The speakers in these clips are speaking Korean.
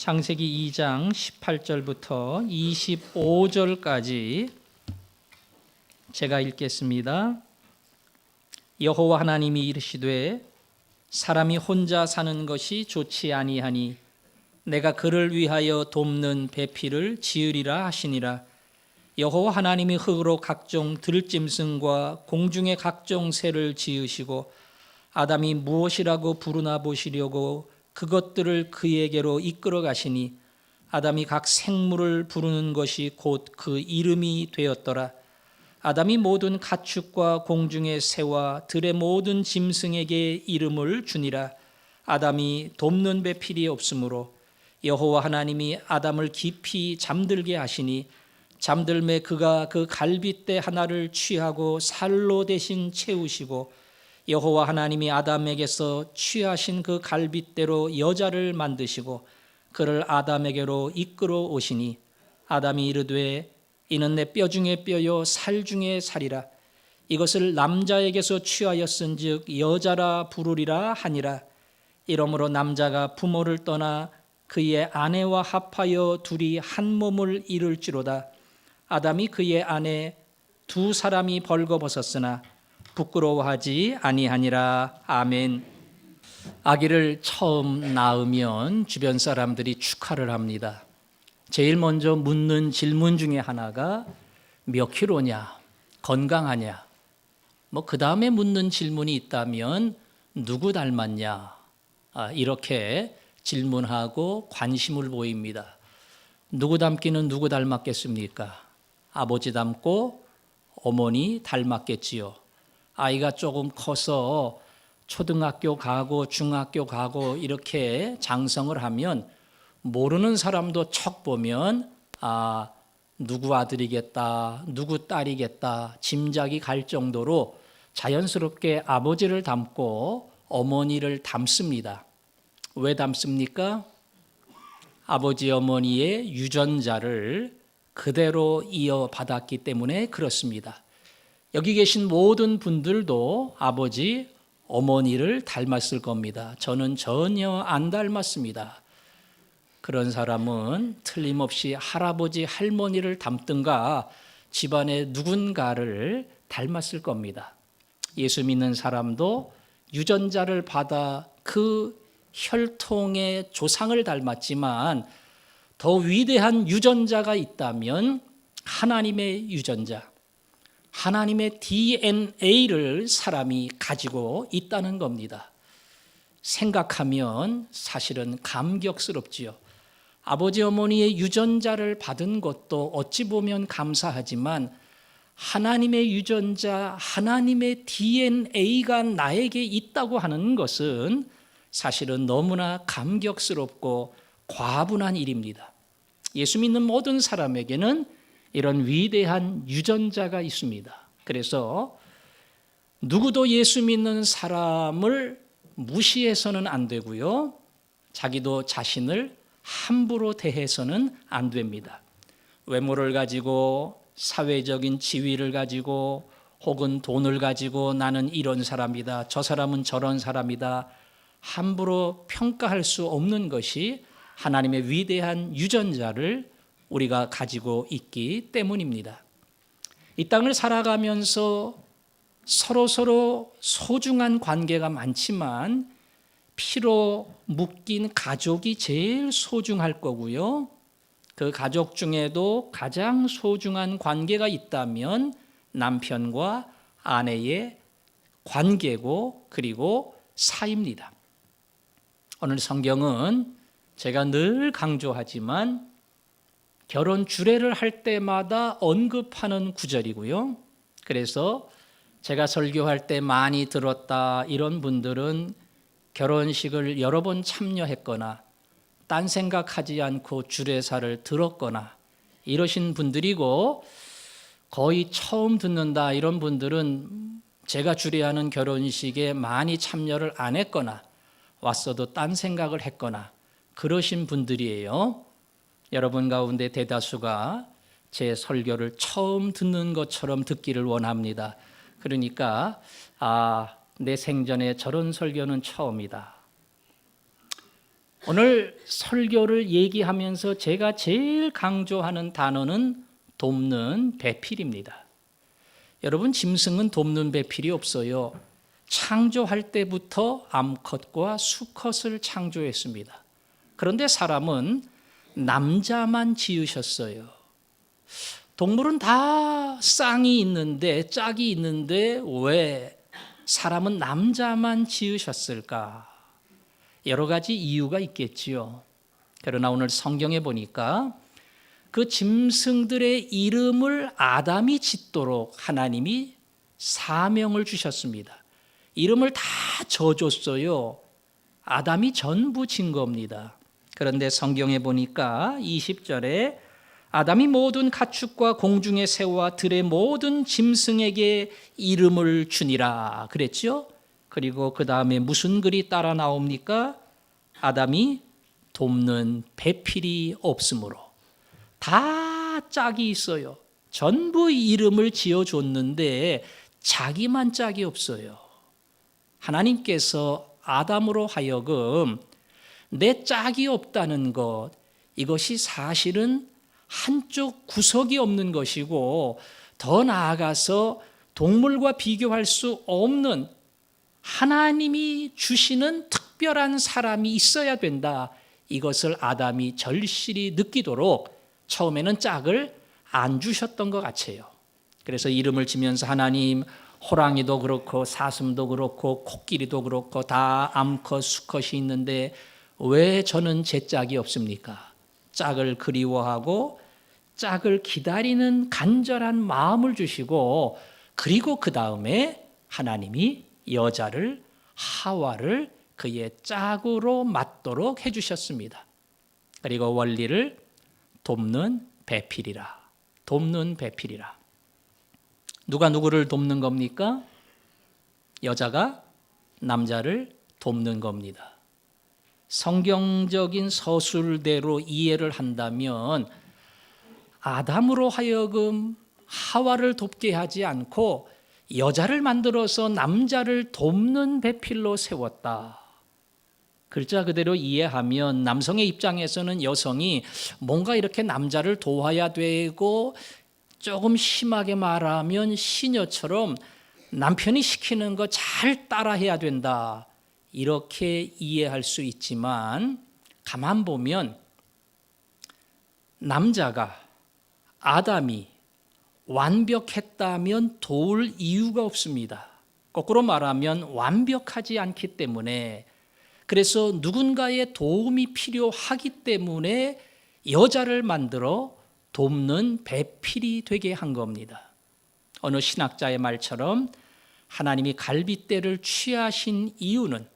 창세기 2장 18절부터 25절까지 제가 읽겠습니다. 여호와 하나님이 이르시되 사람이 혼자 사는 것이 좋지 아니하니 내가 그를 위하여 돕는 배필을 지으리라 하시니라. 여호와 하나님이 흙으로 각종 들짐승과 공중의 각종 새를 지으시고 아담이 무엇이라고 부르나 보시려고 그것들을 그에게로 이끌어 가시니 아담이 각 생물을 부르는 것이 곧 그 이름이 되었더라. 아담이 모든 가축과 공중의 새와 들의 모든 짐승에게 이름을 주니라. 아담이 돕는 배필이 없으므로 여호와 하나님이 아담을 깊이 잠들게 하시니 잠들매 그가 그 갈빗대 하나를 취하고 살로 대신 채우시고 여호와 하나님이 아담에게서 취하신 그 갈빗대로 여자를 만드시고 그를 아담에게로 이끌어 오시니 아담이 이르되 이는 내 뼈 중에 뼈요 살 중에 살이라. 이것을 남자에게서 취하였은즉 여자라 부르리라 하니라. 이러므로 남자가 부모를 떠나 그의 아내와 합하여 둘이 한 몸을 이룰지로다. 아담이 그의 아내 두 사람이 벌거벗었으나 부끄러워하지 아니하니라. 아멘. 아기를 처음 낳으면 주변 사람들이 축하를 합니다. 제일 먼저 묻는 질문 중에 하나가 몇 킬로냐, 건강하냐. 그 다음에 묻는 질문이 있다면 누구 닮았냐, 이렇게 질문하고 관심을 보입니다. 누구 닮기는 누구 닮았겠습니까? 아버지 닮고 어머니 닮았겠지요. 아이가 조금 커서 초등학교 가고 중학교 가고 이렇게 장성을 하면 모르는 사람도 척 보면 누구 아들이겠다, 누구 딸이겠다 짐작이 갈 정도로 자연스럽게 아버지를 닮고 어머니를 닮습니다. 왜 닮습니까? 아버지 어머니의 유전자를 그대로 이어받았기 때문에 그렇습니다. 여기 계신 모든 분들도 아버지, 어머니를 닮았을 겁니다. 저는 전혀 안 닮았습니다. 그런 사람은 틀림없이 할아버지, 할머니를 닮든가 집안의 누군가를 닮았을 겁니다. 예수 믿는 사람도 유전자를 받아 그 혈통의 조상을 닮았지만 더 위대한 유전자가 있다면 하나님의 유전자, 하나님의 DNA를 사람이 가지고 있다는 겁니다. 생각하면 사실은 감격스럽지요. 아버지 어머니의 유전자를 받은 것도 어찌 보면 감사하지만 하나님의 유전자, 하나님의 DNA가 나에게 있다고 하는 것은 사실은 너무나 감격스럽고 과분한 일입니다. 예수 믿는 모든 사람에게는 이런 위대한 유전자가 있습니다. 그래서 누구도 예수 믿는 사람을 무시해서는 안 되고요. 자기도 자신을 함부로 대해서는 안 됩니다. 외모를 가지고 사회적인 지위를 가지고 혹은 돈을 가지고 나는 이런 사람이다, 저 사람은 저런 사람이다 함부로 평가할 수 없는 것이 하나님의 위대한 유전자를 우리가 가지고 있기 때문입니다. 이 땅을 살아가면서 서로 소중한 관계가 많지만 피로 묶인 가족이 제일 소중할 거고요. 그 가족 중에도 가장 소중한 관계가 있다면 남편과 아내의 관계고 그리고 사이입니다. 오늘 성경은 제가 늘 강조하지만 결혼 주례를 할 때마다 언급하는 구절이고요. 그래서 제가 설교할 때 많이 들었다 이런 분들은 결혼식을 여러 번 참여했거나 딴 생각하지 않고 주례사를 들었거나 이러신 분들이고, 거의 처음 듣는다 이런 분들은 제가 주례하는 결혼식에 많이 참여를 안 했거나 왔어도 딴 생각을 했거나 그러신 분들이에요. 여러분 가운데 대다수가 제 설교를 처음 듣는 것처럼 듣기를 원합니다. 그러니까 내 생전에 저런 설교는 처음이다. 오늘 설교를 얘기하면서 제가 제일 강조하는 단어는 돕는 배필입니다. 여러분, 짐승은 돕는 배필이 없어요. 창조할 때부터 암컷과 수컷을 창조했습니다. 그런데 사람은 남자만 지으셨어요. 동물은 다 쌍이 있는데, 짝이 있는데 왜 사람은 남자만 지으셨을까? 여러 가지 이유가 있겠지요. 그러나 오늘 성경에 보니까 그 짐승들의 이름을 아담이 짓도록 하나님이 사명을 주셨습니다. 이름을 다 져줬어요. 아담이 전부 진 겁니다. 그런데 성경에 보니까 20절에 아담이 모든 가축과 공중의 새와 들의 모든 짐승에게 이름을 주니라 그랬죠. 그리고 그 다음에 무슨 글이 따라 나옵니까? 아담이 돕는 배필이 없으므로. 다 짝이 있어요. 전부 이름을 지어줬는데 자기만 짝이 없어요. 하나님께서 아담으로 하여금 내 짝이 없다는 것, 이것이 사실은 한쪽 구석이 없는 것이고, 더 나아가서 동물과 비교할 수 없는 하나님이 주시는 특별한 사람이 있어야 된다. 이것을 아담이 절실히 느끼도록 처음에는 짝을 안 주셨던 것 같아요. 그래서 이름을 지면서 하나님, 호랑이도 그렇고 사슴도 그렇고 코끼리도 그렇고 다 암컷 수컷이 있는데 왜 저는 제 짝이 없습니까? 짝을 그리워하고 짝을 기다리는 간절한 마음을 주시고, 그리고 그 다음에 하나님이 여자를, 하와를 그의 짝으로 맞도록 해주셨습니다. 그리고 원리를 돕는 배필이라, 돕는 배필이라. 누가 누구를 돕는 겁니까? 여자가 남자를 돕는 겁니다. 성경적인 서술대로 이해를 한다면 아담으로 하여금 하와를 돕게 하지 않고 여자를 만들어서 남자를 돕는 배필로 세웠다. 글자 그대로 이해하면 남성의 입장에서는 여성이 뭔가 이렇게 남자를 도와야 되고, 조금 심하게 말하면 시녀처럼 남편이 시키는 거 잘 따라해야 된다, 이렇게 이해할 수 있지만, 가만 보면 남자가, 아담이 완벽했다면 도울 이유가 없습니다. 거꾸로 말하면 완벽하지 않기 때문에, 그래서 누군가의 도움이 필요하기 때문에 여자를 만들어 돕는 배필이 되게 한 겁니다. 어느 신학자의 말처럼 하나님이 갈빗대를 취하신 이유는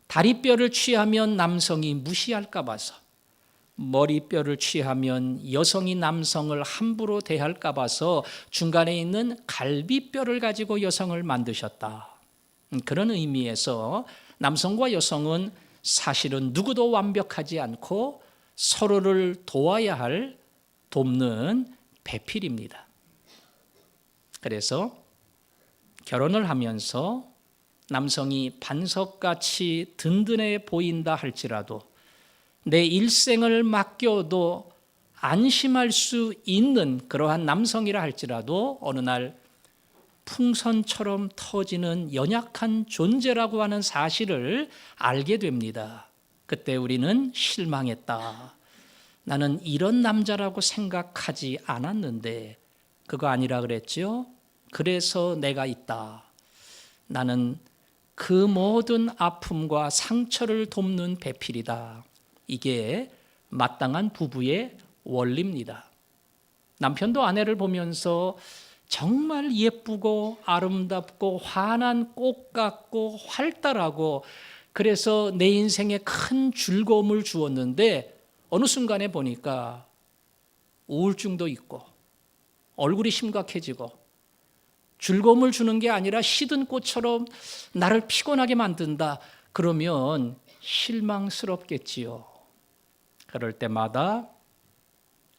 다리뼈를 취하면 남성이 무시할까 봐서, 머리뼈를 취하면 여성이 남성을 함부로 대할까 봐서 중간에 있는 갈비뼈를 가지고 여성을 만드셨다. 그런 의미에서 남성과 여성은 사실은 누구도 완벽하지 않고 서로를 도와야 할 돕는 배필입니다. 그래서 결혼을 하면서 남성이 반석같이 든든해 보인다 할지라도, 내 일생을 맡겨도 안심할 수 있는 그러한 남성이라 할지라도 어느 날 풍선처럼 터지는 연약한 존재라고 하는 사실을 알게 됩니다. 그때 우리는 실망했다. 나는 이런 남자라고 생각하지 않았는데 그거 아니라 그랬죠. 그래서 내가 있다. 나는 그 모든 아픔과 상처를 돕는 배필이다. 이게 마땅한 부부의 원리입니다. 남편도 아내를 보면서 정말 예쁘고 아름답고 환한 꽃 같고 활달하고, 그래서 내 인생에 큰 즐거움을 주었는데 어느 순간에 보니까 우울증도 있고 얼굴이 심각해지고, 즐거움을 주는 게 아니라 시든 꽃처럼 나를 피곤하게 만든다. 그러면 실망스럽겠지요. 그럴 때마다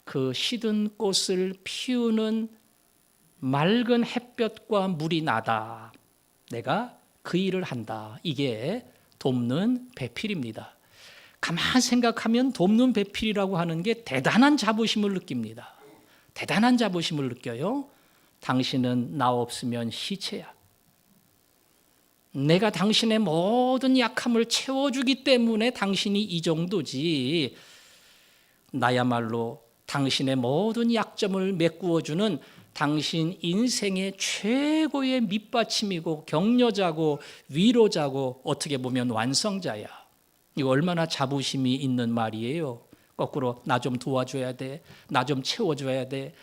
그 시든 꽃을 피우는 맑은 햇볕과 물이 나다. 내가 그 일을 한다. 이게 돕는 배필입니다. 가만 생각하면 돕는 배필이라고 하는 게 대단한 자부심을 느낍니다. 대단한 자부심을 느껴요. 당신은 나 없으면 시체야. 내가 당신의 모든 약함을 채워주기 때문에 당신이 이 정도지. 나야말로 당신의 모든 약점을 메꾸어주는 당신 인생의 최고의 밑받침이고 격려자고 위로자고 어떻게 보면 완성자야. 이거 얼마나 자부심이 있는 말이에요. 거꾸로 나 좀 도와줘야 돼. 나 좀 채워줘야 돼.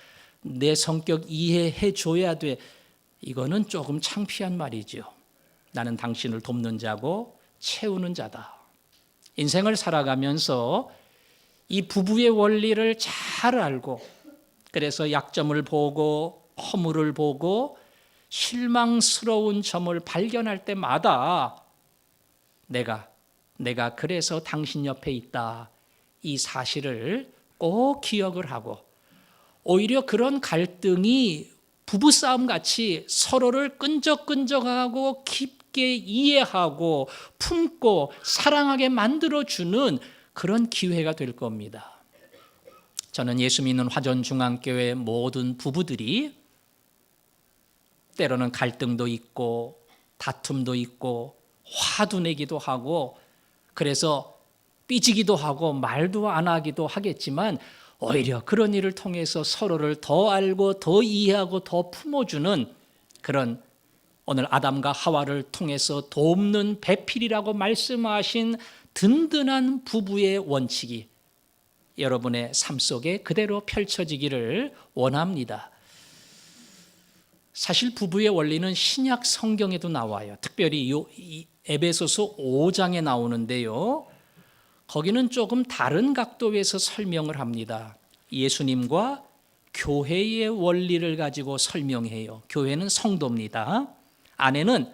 내 성격 이해해 줘야 돼. 이거는 조금 창피한 말이죠. 나는 당신을 돕는 자고 채우는 자다. 인생을 살아가면서 이 부부의 원리를 잘 알고 그래서 약점을 보고 허물을 보고 실망스러운 점을 발견할 때마다 내가 그래서 당신 옆에 있다. 이 사실을 꼭 기억을 하고 오히려 그런 갈등이 부부싸움 같이 서로를 끈적끈적하고 깊게 이해하고 품고 사랑하게 만들어주는 그런 기회가 될 겁니다. 저는 예수 믿는 화전중앙교회 모든 부부들이 때로는 갈등도 있고 다툼도 있고 화도 내기도 하고 그래서 삐지기도 하고 말도 안 하기도 하겠지만 오히려 그런 일을 통해서 서로를 더 알고 더 이해하고 더 품어주는 그런 오늘 아담과 하와를 통해서 돕는 배필이라고 말씀하신 든든한 부부의 원칙이 여러분의 삶 속에 그대로 펼쳐지기를 원합니다. 사실 부부의 원리는 신약 성경에도 나와요. 특별히 이 에베소서 5장에 나오는데요. 거기는 조금 다른 각도에서 설명을 합니다. 예수님과 교회의 원리를 가지고 설명해요. 교회는 성도입니다. 아내는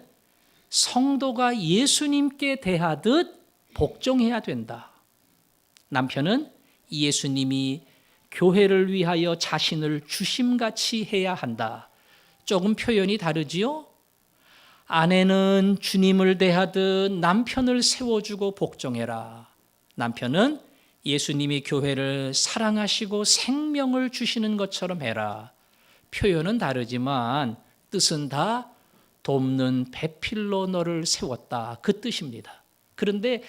성도가 예수님께 대하듯 복종해야 된다. 남편은 예수님이 교회를 위하여 자신을 주심같이 해야 한다. 조금 표현이 다르지요? 아내는 주님을 대하듯 남편을 세워주고 복종해라. 남편은 예수님이 교회를 사랑하시고 생명을 주시는 것처럼 해라. 표현은 다르지만 뜻은 다 돕는 배필로 너를 세웠다. 그 뜻입니다. 그런데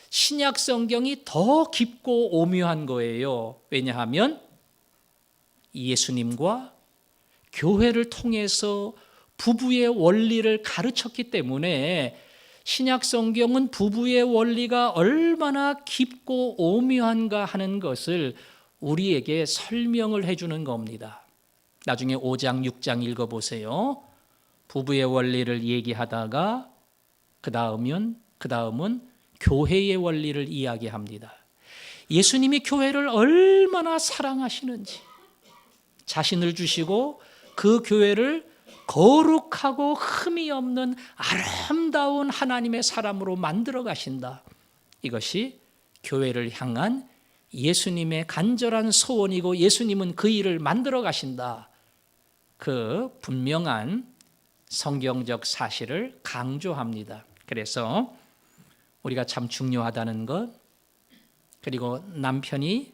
신약 성경이 더 깊고 오묘한 거예요. 왜냐하면 예수님과 교회를 통해서 부부의 원리를 가르쳤기 때문에 신약 성경은 부부의 원리가 얼마나 깊고 오묘한가 하는 것을 우리에게 설명을 해주는 겁니다. 나중에 5장, 6장 읽어보세요. 부부의 원리를 얘기하다가 그 다음은 교회의 원리를 이야기합니다. 예수님이 교회를 얼마나 사랑하시는지 자신을 주시고 그 교회를 거룩하고 흠이 없는 아름다운 하나님의 사람으로 만들어 가신다. 이것이 교회를 향한 예수님의 간절한 소원이고 예수님은 그 일을 만들어 가신다. 그 분명한 성경적 사실을 강조합니다. 그래서 우리가 참 중요하다는 것, 그리고 남편이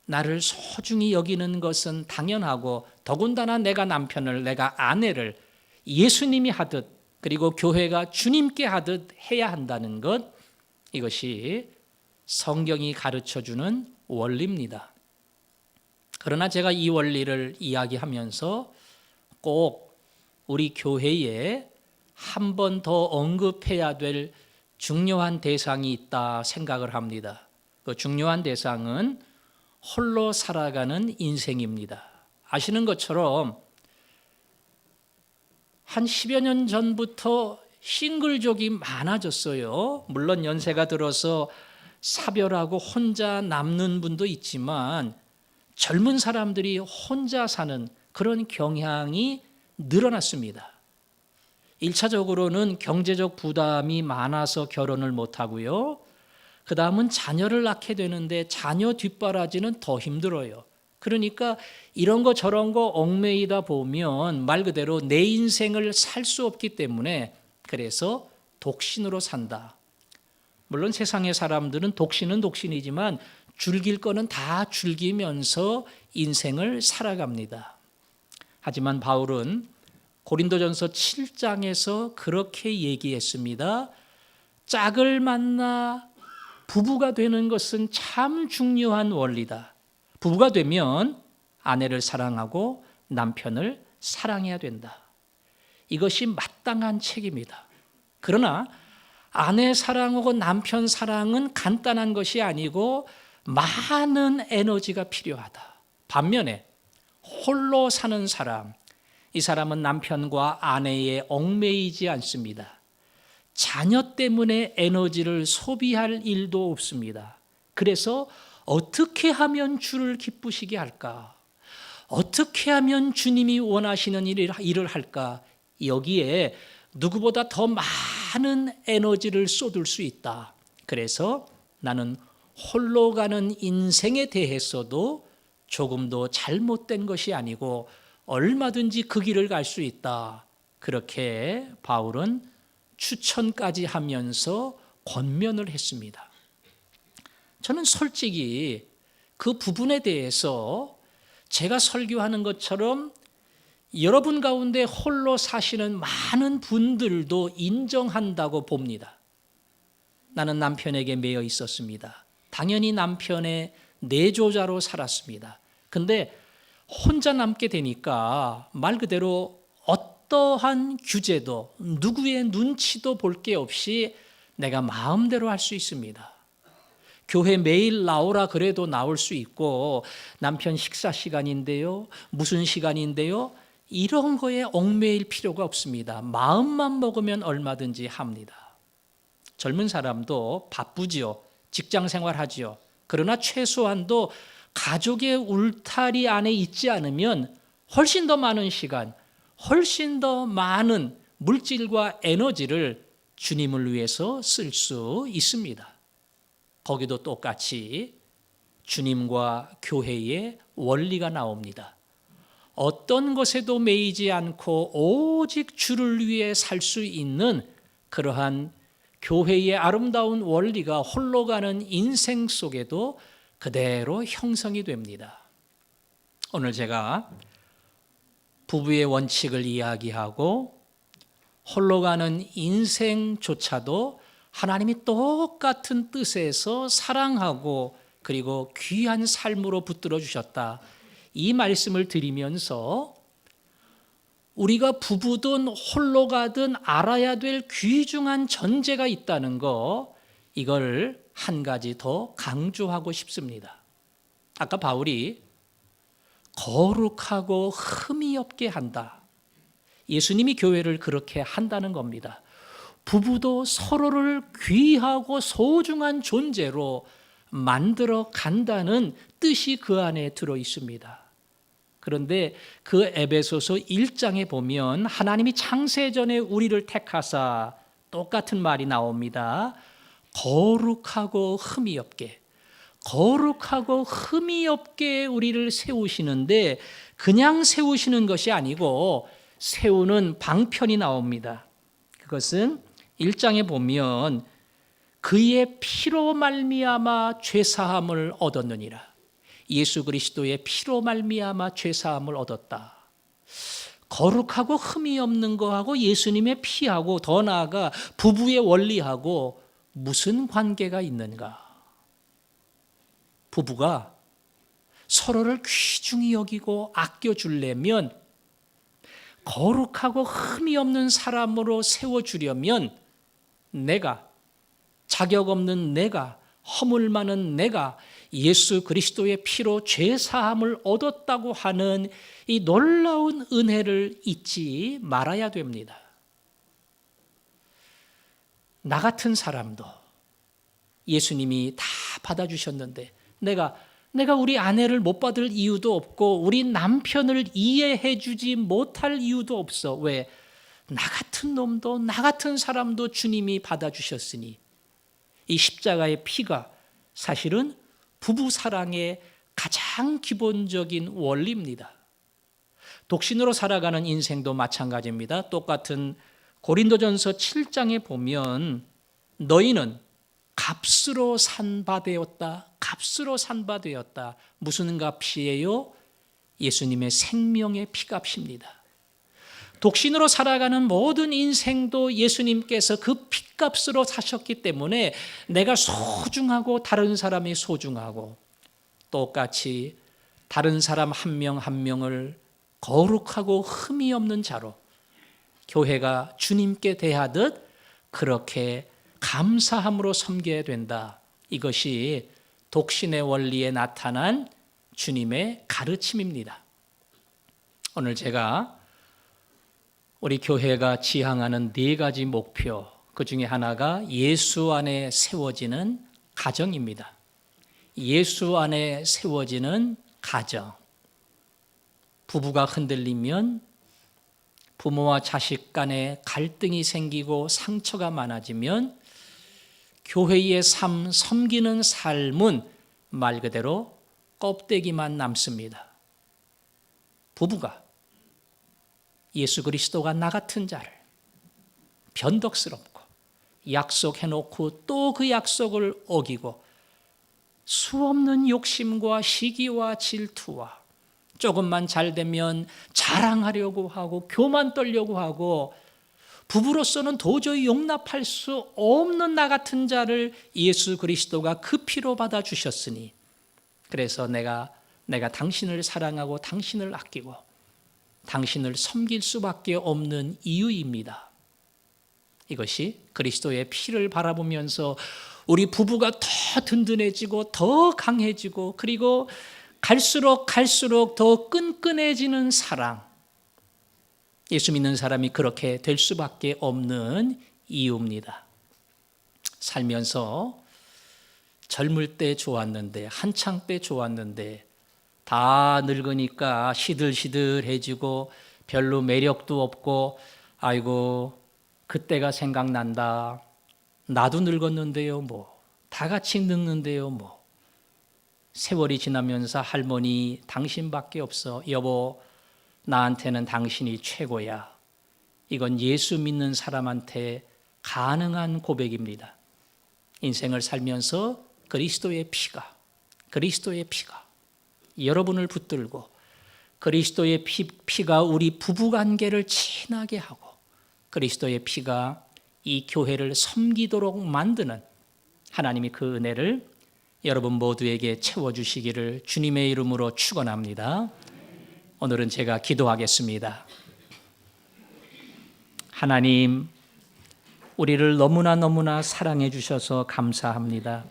나를 소중히 여기는 것은 당연하고 더군다나 내가 남편을, 내가 아내를 예수님이 하듯 그리고 교회가 주님께 하듯 해야 한다는 것, 이것이 성경이 가르쳐주는 원리입니다. 그러나 제가 이 원리를 이야기하면서 꼭 우리 교회에 한 번 더 언급해야 될 중요한 대상이 있다 생각을 합니다. 그 중요한 대상은 홀로 살아가는 인생입니다. 아시는 것처럼 한 10여 년 전부터 싱글족이 많아졌어요. 물론 연세가 들어서 사별하고 혼자 남는 분도 있지만 젊은 사람들이 혼자 사는 그런 경향이 늘어났습니다. 1차적으로는 경제적 부담이 많아서 결혼을 못하고요. 그 다음은 자녀를 낳게 되는데 자녀 뒷바라지는 더 힘들어요. 그러니까 이런 거 저런 거 얽매이다 보면 말 그대로 내 인생을 살 수 없기 때문에 그래서 독신으로 산다. 물론 세상의 사람들은 독신은 독신이지만 즐길 거는 다 즐기면서 인생을 살아갑니다. 하지만 바울은 고린도전서 7장에서 그렇게 얘기했습니다. 짝을 만나 부부가 되는 것은 참 중요한 원리다. 부부가 되면 아내를 사랑하고 남편을 사랑해야 된다. 이것이 마땅한 책임이다. 그러나 아내 사랑하고 남편 사랑은 간단한 것이 아니고 많은 에너지가 필요하다. 반면에 홀로 사는 사람, 이 사람은 남편과 아내에 얽매이지 않습니다. 자녀 때문에 에너지를 소비할 일도 없습니다. 그래서 어떻게 하면 주를 기쁘시게 할까? 어떻게 하면 주님이 원하시는 일을 할까? 여기에 누구보다 더 많은 에너지를 쏟을 수 있다. 그래서 나는 홀로 가는 인생에 대해서도 조금도 잘못된 것이 아니고 얼마든지 그 길을 갈 수 있다. 그렇게 바울은 추천까지 하면서 권면을 했습니다. 저는 솔직히 그 부분에 대해서 제가 설교하는 것처럼 여러분 가운데 홀로 사시는 많은 분들도 인정한다고 봅니다. 나는 남편에게 매여 있었습니다. 당연히 남편의 내조자로 살았습니다. 근데 혼자 남게 되니까 말 그대로 어떠한 규제도 누구의 눈치도 볼 게 없이 내가 마음대로 할 수 있습니다. 교회 매일 나오라 그래도 나올 수 있고 남편 식사 시간인데요, 무슨 시간인데요, 이런 거에 얽매일 필요가 없습니다. 마음만 먹으면 얼마든지 합니다. 젊은 사람도 바쁘지요. 직장 생활하지요. 그러나 최소한도 가족의 울타리 안에 있지 않으면 훨씬 더 많은 시간, 훨씬 더 많은 물질과 에너지를 주님을 위해서 쓸 수 있습니다. 거기도 똑같이 주님과 교회의 원리가 나옵니다. 어떤 것에도 매이지 않고 오직 주를 위해 살 수 있는 그러한 교회의 아름다운 원리가 홀로 가는 인생 속에도 그대로 형성이 됩니다. 오늘 제가 부부의 원칙을 이야기하고 홀로 가는 인생조차도 하나님이 똑같은 뜻에서 사랑하고 그리고 귀한 삶으로 붙들어 주셨다. 이 말씀을 드리면서 우리가 부부든 홀로 가든 알아야 될 귀중한 전제가 있다는 거, 이걸 한 가지 더 강조하고 싶습니다. 아까 바울이 거룩하고 흠이 없게 한다. 예수님이 교회를 그렇게 한다는 겁니다. 부부도 서로를 귀하고 소중한 존재로 만들어 간다는 뜻이 그 안에 들어 있습니다. 그런데 그 에베소서 1장에 보면 하나님이 창세전에 우리를 택하사 똑같은 말이 나옵니다. 거룩하고 흠이 없게, 거룩하고 흠이 없게 우리를 세우시는데 그냥 세우시는 것이 아니고 세우는 방편이 나옵니다. 그것은 1장에 보면 그의 피로 말미암아 죄사함을 얻었느니라. 예수 그리스도의 피로 말미암아 죄사함을 얻었다. 거룩하고 흠이 없는 거하고 예수님의 피하고 더 나아가 부부의 원리하고 무슨 관계가 있는가? 부부가 서로를 귀중히 여기고 아껴주려면, 거룩하고 흠이 없는 사람으로 세워주려면 내가, 자격 없는 내가, 허물 많은 내가 예수 그리스도의 피로 죄사함을 얻었다고 하는 이 놀라운 은혜를 잊지 말아야 됩니다. 나 같은 사람도 예수님이 다 받아주셨는데 내가 우리 아내를 못 받을 이유도 없고 우리 남편을 이해해 주지 못할 이유도 없어. 왜? 나 같은 놈도 나 같은 사람도 주님이 받아주셨으니. 이 십자가의 피가 사실은 부부 사랑의 가장 기본적인 원리입니다. 독신으로 살아가는 인생도 마찬가지입니다. 똑같은 고린도전서 7장에 보면 너희는 값으로 산바되었다. 값으로 산바되었다. 무슨 값이에요? 예수님의 생명의 피값입니다. 독신으로 살아가는 모든 인생도 예수님께서 그 피값으로 사셨기 때문에 내가 소중하고 다른 사람이 소중하고, 똑같이 다른 사람 한 명 한 명을 거룩하고 흠이 없는 자로 교회가 주님께 대하듯 그렇게 감사함으로 섬겨야 된다. 이것이 독신의 원리에 나타난 주님의 가르침입니다. 오늘 제가 우리 교회가 지향하는 4가지 목표, 그 중에 하나가 예수 안에 세워지는 가정입니다. 예수 안에 세워지는 가정. 부부가 흔들리면 부모와 자식 간에 갈등이 생기고 상처가 많아지면 교회의 삶, 섬기는 삶은 말 그대로 껍데기만 남습니다. 부부가 예수 그리스도가 나 같은 자를 변덕스럽고 약속해놓고 또 그 약속을 어기고 수없는 욕심과 시기와 질투와 조금만 잘 되면 자랑하려고 하고 교만 떨려고 하고, 부부로서는 도저히 용납할 수 없는 나 같은 자를 예수 그리스도가 그 피로 받아주셨으니, 그래서 내가 당신을 사랑하고 당신을 아끼고 당신을 섬길 수밖에 없는 이유입니다. 이것이 그리스도의 피를 바라보면서 우리 부부가 더 든든해지고 더 강해지고, 그리고 갈수록 더 끈끈해지는 사랑. 예수 믿는 사람이 그렇게 될 수밖에 없는 이유입니다. 살면서 젊을 때 좋았는데, 한창 때 좋았는데 다 늙으니까 시들시들해지고 별로 매력도 없고, 아이고 그때가 생각난다. 나도 늙었는데요, 뭐 다 같이 늙는데요, 뭐 세월이 지나면서 할머니 당신밖에 없어. 여보 나한테는 당신이 최고야. 이건 예수 믿는 사람한테 가능한 고백입니다. 인생을 살면서 그리스도의 피가 여러분을 붙들고 그리스도의 피가 우리 부부관계를 친하게 하고 그리스도의 피가 이 교회를 섬기도록 만드는 하나님이 그 은혜를 여러분 모두에게 채워주시기를 주님의 이름으로 축원합니다. 오늘은 제가 기도하겠습니다. 하나님, 우리를 너무나 사랑해 주셔서 감사합니다.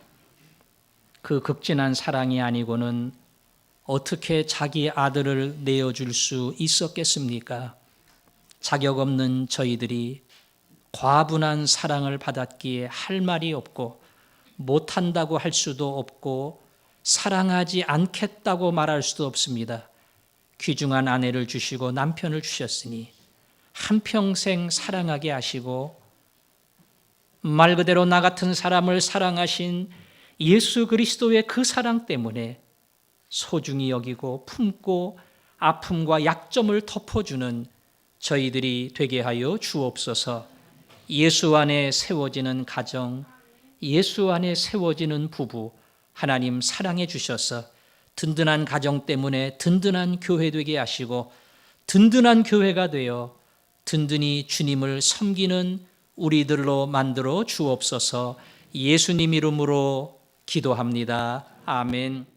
그 극진한 사랑이 아니고는 어떻게 자기 아들을 내어줄 수 있었겠습니까? 자격 없는 저희들이 과분한 사랑을 받았기에 할 말이 없고 못한다고 할 수도 없고 사랑하지 않겠다고 말할 수도 없습니다. 귀중한 아내를 주시고 남편을 주셨으니 한평생 사랑하게 하시고 말 그대로 나 같은 사람을 사랑하신 예수 그리스도의 그 사랑 때문에 소중히 여기고 품고 아픔과 약점을 덮어주는 저희들이 되게 하여 주옵소서. 예수 안에 세워지는 가정, 예수 안에 세워지는 부부, 하나님 사랑해 주셔서 든든한 가정 때문에 든든한 교회 되게 하시고 든든한 교회가 되어 든든히 주님을 섬기는 우리들로 만들어 주옵소서. 예수님 이름으로 기도합니다. 아멘.